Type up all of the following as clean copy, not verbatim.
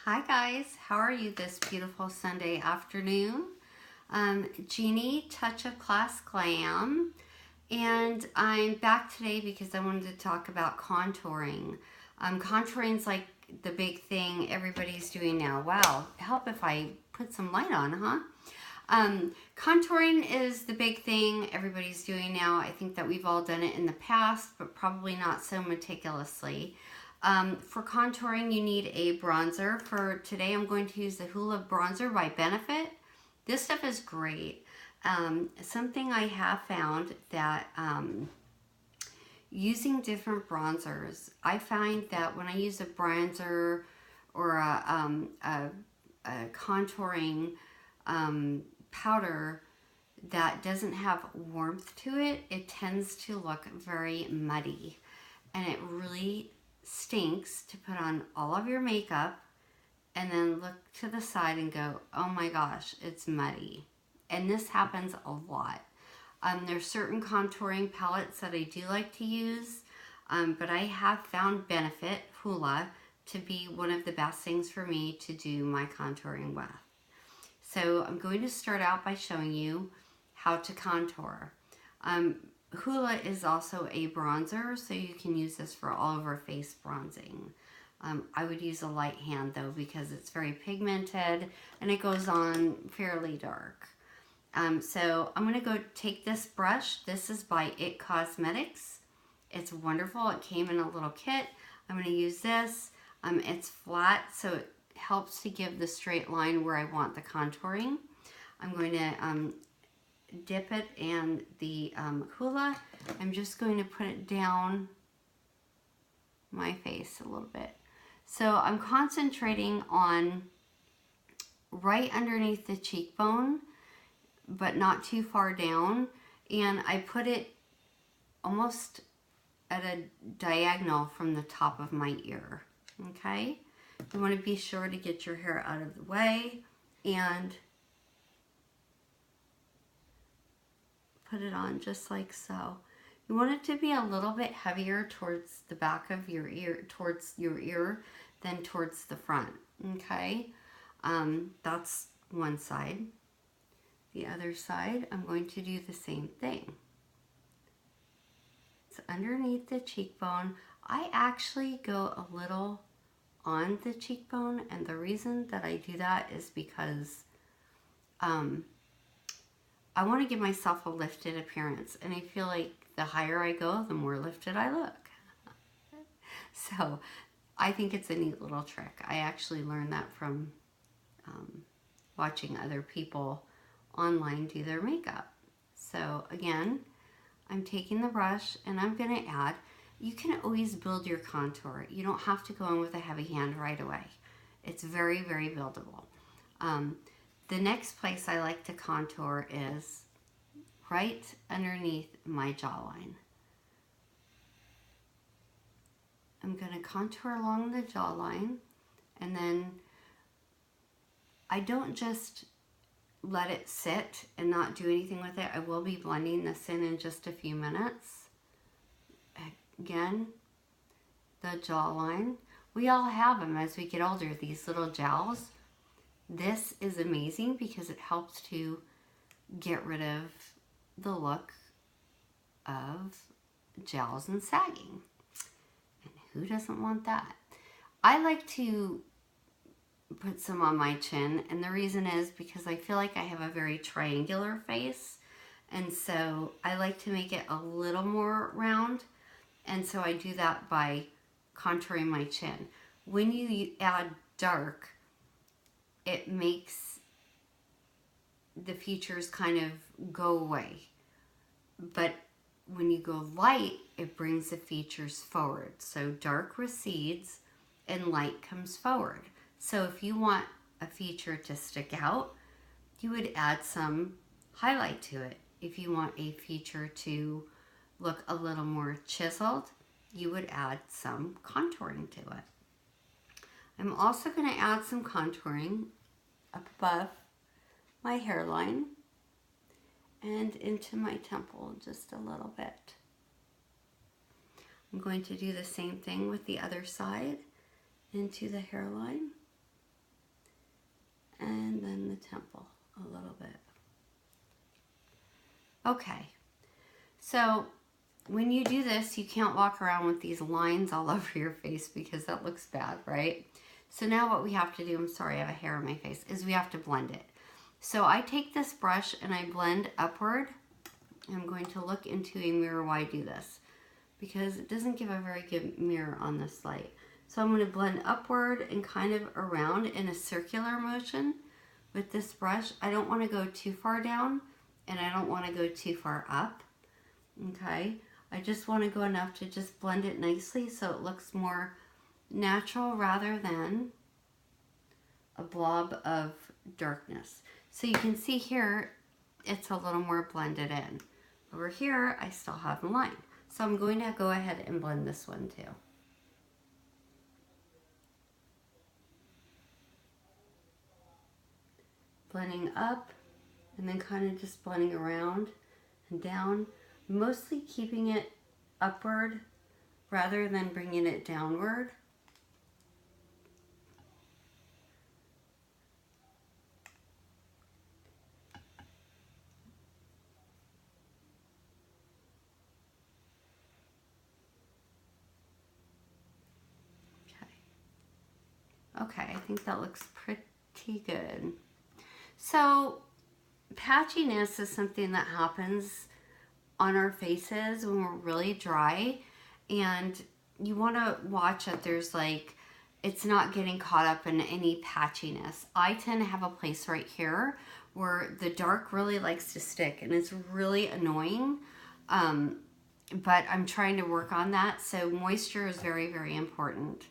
Hi guys, how are you this beautiful Sunday afternoon? Jeanietouchofclassglam, and I'm back today because I wanted to talk about contouring. Contouring's like the big thing everybody's doing now. Wow, help if I put some light on, huh? Contouring is the big thing everybody's doing now. I think that we've all done it in the past, but probably not so meticulously. For contouring, you need a bronzer. For today, I'm going to use the Hoola bronzer by Benefit. This stuff is great. Something I have found that using different bronzers, I find that when I use a bronzer or a contouring powder that doesn't have warmth to it, it tends to look very muddy, and it really stinks to put on all of your makeup and then look to the side and go, oh my gosh, it's muddy. And this happens a lot. There's certain contouring palettes that I do like to use, but I have found Benefit Hoola to be one of the best things for me to do my contouring with. So I'm going to start out by showing you how to contour. Hoola is also a bronzer, so you can use this for all over face bronzing. I would use a light hand though, because it's very pigmented and it goes on fairly dark. So I'm going to go take this brush. This is by It Cosmetics. It's wonderful. It came in a little kit. I'm going to use this. It's flat, so it helps to give the straight line where I want the contouring. I'm going to dip it in the Hoola. I'm just going to put it down my face a little bit. So I'm concentrating on right underneath the cheekbone, but not too far down. And I put it almost at a diagonal from the top of my ear, okay? You want to be sure to get your hair out of the way and put it on just like so. You want it to be a little bit heavier towards the back of your ear, towards your ear, than towards the front, okay? That's one side. The other side, I'm going to do the same thing. It's underneath the cheekbone. I actually go a little on the cheekbone, and the reason that I do that is because I want to give myself a lifted appearance, and I feel like the higher I go, the more lifted I look. So I think it's a neat little trick. I actually learned that from watching other people online do their makeup. So again, I'm taking the brush and I'm going to add. You can always build your contour. You don't have to go in with a heavy hand right away. It's very, very buildable. The next place I like to contour is right underneath my jawline. I'm going to contour along the jawline, and then I don't just let it sit and not do anything with it. I will be blending this in just a few minutes. Again, the jawline. We all have them as we get older, these little jowls. This is amazing because it helps to get rid of the look of jowls and sagging. And who doesn't want that? I like to put some on my chin, and the reason is because I feel like I have a very triangular face, and so I like to make it a little more round, and so I do that by contouring my chin. When you add dark, it makes the features kind of go away. But when you go light, it brings the features forward. So dark recedes and light comes forward. So if you want a feature to stick out, you would add some highlight to it. If you want a feature to look a little more chiseled, you would add some contouring to it. I'm also going to add some contouring up above my hairline and into my temple just a little bit. I'm going to do the same thing with the other side into the hairline. and then the temple a little bit. Okay, so when you do this, you can't walk around with these lines all over your face because that looks bad, right? So now what we have to do, I'm sorry, I have a hair on my face, is we have to blend it. So I take this brush and I blend upward. I'm going to look into a mirror while I do this because it doesn't give a very good mirror on this light. So I'm going to blend upward and kind of around in a circular motion with this brush. I don't want to go too far down and I don't want to go too far up. Okay, I just want to go enough to just blend it nicely so it looks more natural rather than a blob of darkness. So you can see here it's a little more blended in. Over here I still have a line. So I'm going to go ahead and blend this one too. Blending up and then kind of just blending around and down, mostly keeping it upward rather than bringing it downward. Okay, I think that looks pretty good. So patchiness is something that happens on our faces when we're really dry, and you want to watch that there's like, it's not getting caught up in any patchiness. I tend to have a place right here where the dark really likes to stick and it's really annoying, but I'm trying to work on that. So moisture is very, very important.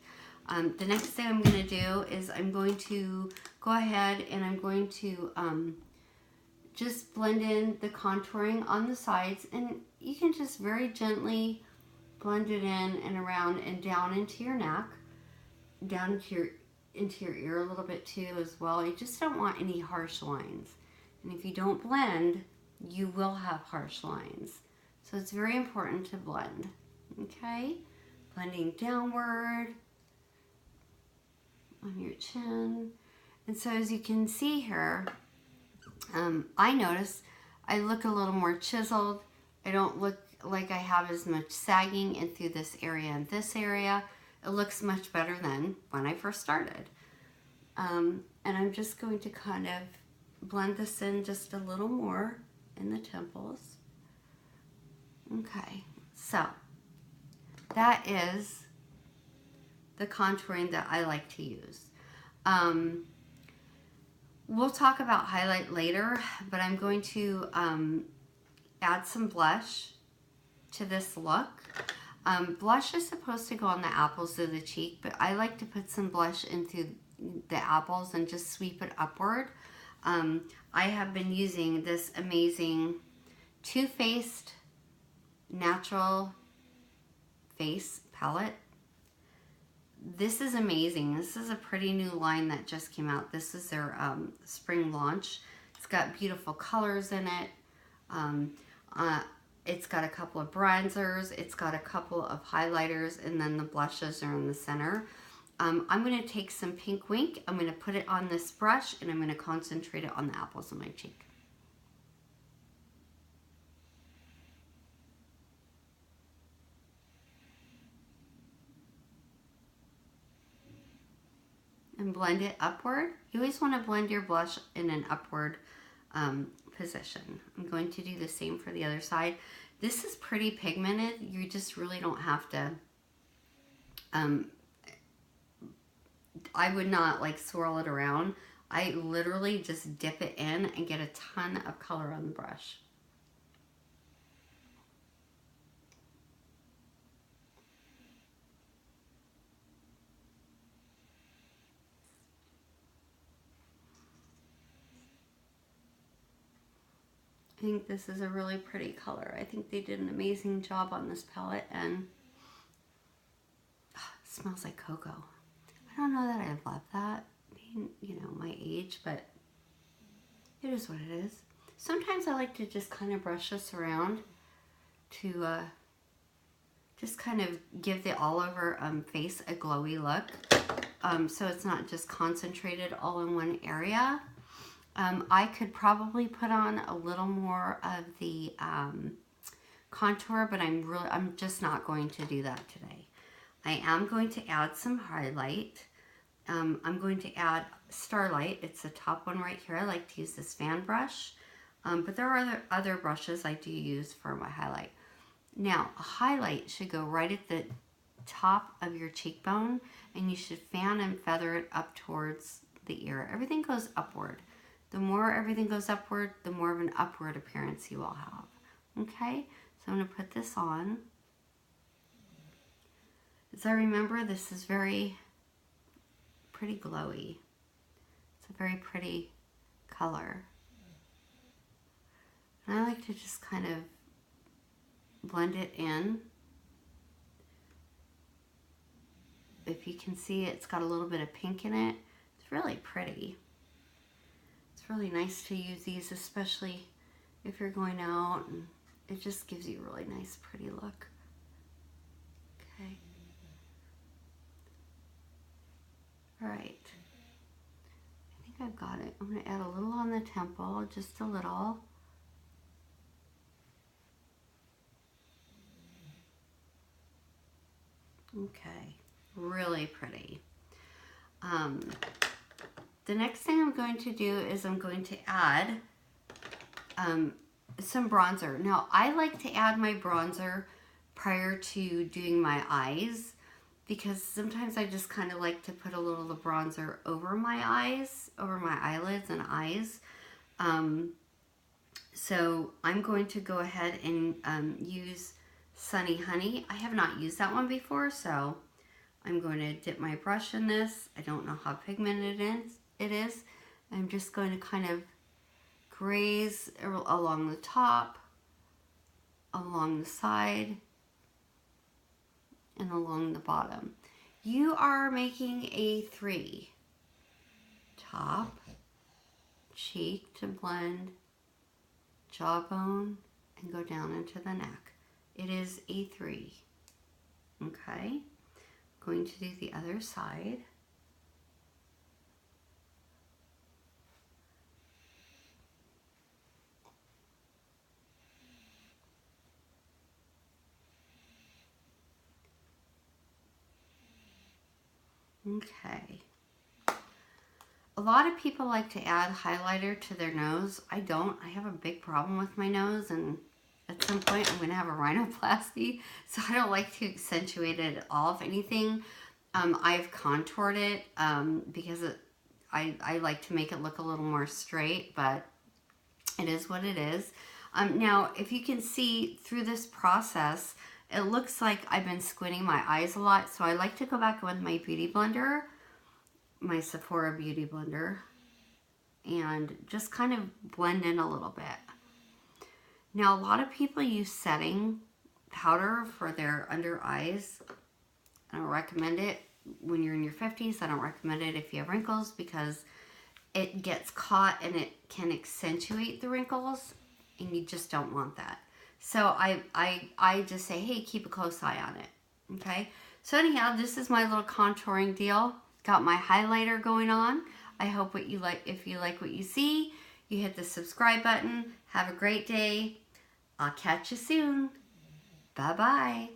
The next thing I'm going to do is I'm going to go ahead and I'm going to just blend in the contouring on the sides, and you can just very gently blend it in and around and down into your neck, down into your ear a little bit too as well. You just don't want any harsh lines, and if you don't blend, you will have harsh lines. So it's very important to blend. Okay, blending downward on your chin. And so as you can see here, I notice I look a little more chiseled. I don't look like I have as much sagging in through this area and this area. It looks much better than when I first started. And I'm just going to kind of blend this in just a little more in the temples. Okay, so that is the contouring that I like to use. We'll talk about highlight later, but I'm going to add some blush to this look. Blush is supposed to go on the apples of the cheek, but I like to put some blush into the apples and just sweep it upward. I have been using this amazing Too Faced Natural Face palette. This is amazing. This is a pretty new line that just came out. This is their spring launch. It's got beautiful colors in it. It's got a couple of bronzers. It's got a couple of highlighters, and then the blushes are in the center. I'm going to take some Pink Wink. I'm going to put it on this brush, and I'm going to concentrate it on the apples of my cheek. And blend it upward. You always want to blend your blush in an upward position. I'm going to do the same for the other side. This is pretty pigmented. You just really don't have to, I would not like swirl it around. I literally just dip it in and get a ton of color on the brush. I think this is a really pretty color. I think they did an amazing job on this palette, and it smells like cocoa. I don't know that I love that, being, you know, my age, but it is what it is. Sometimes I like to just kind of brush this around to just kind of give the all over face a glowy look. so it's not just concentrated all in one area. I could probably put on a little more of the contour, but I'm just not going to do that today. I am going to add some highlight. I'm going to add Starlight. It's the top one right here. I like to use this fan brush, but there are other brushes I do use for my highlight. Now, a highlight should go right at the top of your cheekbone, and you should fan and feather it up towards the ear. Everything goes upward. The more everything goes upward, the more of an upward appearance you will have. Okay, so I'm going to put this on. As I remember, this is very pretty glowy. It's a very pretty color. And I like to just kind of blend it in. If you can see, it's got a little bit of pink in it. It's really pretty. It's really nice to use these, especially if you're going out, and it just gives you a really nice, pretty look. Okay. All right. I think I've got it. I'm going to add a little on the temple, just a little. Okay. Really pretty. The next thing I'm going to do is I'm going to add some bronzer. Now, I like to add my bronzer prior to doing my eyes, because sometimes I just kind of like to put a little of the bronzer over my eyes, over my eyelids and eyes. So I'm going to go ahead and use Sunny Honey. I have not used that one before, so I'm going to dip my brush in this. I don't know how pigmented it is. I'm just going to kind of graze along the top, along the side, and along the bottom. You are making a 3. Top, cheek to blend, jawbone, and go down into the neck. It is a 3. Okay. Going to do the other side. Okay. A lot of people like to add highlighter to their nose. I don't. I have a big problem with my nose, and at some point I'm going to have a rhinoplasty, so I don't like to accentuate it at all. If anything, I've contoured it because I like to make it look a little more straight, but it is what it is. Now, if you can see through this process, it looks like I've been squinting my eyes a lot, so I like to go back with my beauty blender, my Sephora beauty blender, and just kind of blend in a little bit. Now, a lot of people use setting powder for their under eyes. I don't recommend it when you're in your 50s. I don't recommend it if you have wrinkles, because it gets caught and it can accentuate the wrinkles, and you just don't want that. So I just say, hey, keep a close eye on it. Okay? So anyhow, this is my little contouring deal. Got my highlighter going on. I hope what you like. If you like what you see, you hit the subscribe button. Have a great day. I'll catch you soon. Bye-bye.